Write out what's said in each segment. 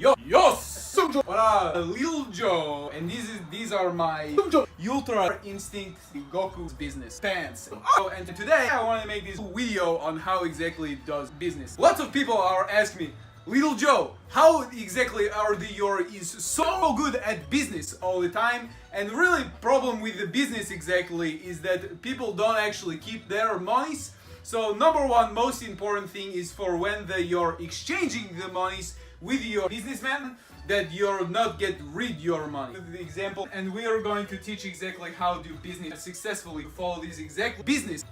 What up, Lil Joh, and these are my Ultra Instinct Goku's business Pance. Oh, and today I want to make this video on how exactly it does business. Lots of people are asking me, Lil Joh, how exactly your is so good at business all the time? And really problem with the business exactly is that people don't actually keep their monies. So number one most important thing is for when you're exchanging the monies with your businessman, that you're not get rid your money. The example, and we are going to teach exactly how to do business successfully. Follow this exact business.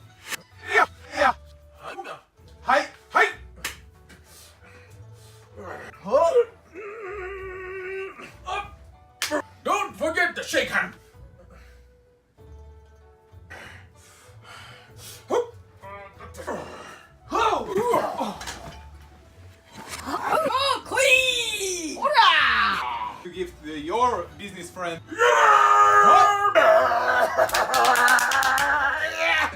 Hi. Don't forget to shake hand. To give your business friend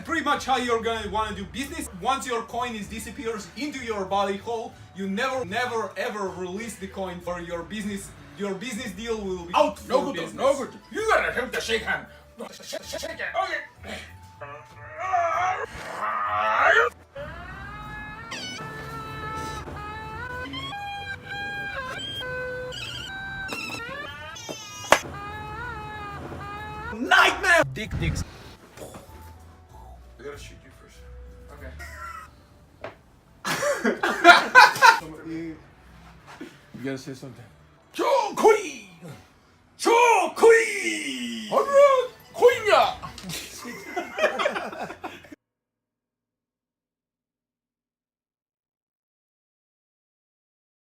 pretty much how you're gonna want to do business. Once your coin disappears into your body hole, you never ever release the coin for your business. Your business deal will be out for No business. good, no good. You gotta attempt to shake hand. Shake it. Okay. Nightmare! Dicks. I gotta shoot you first. Okay. You gotta say something. Chokoi! Chokoi!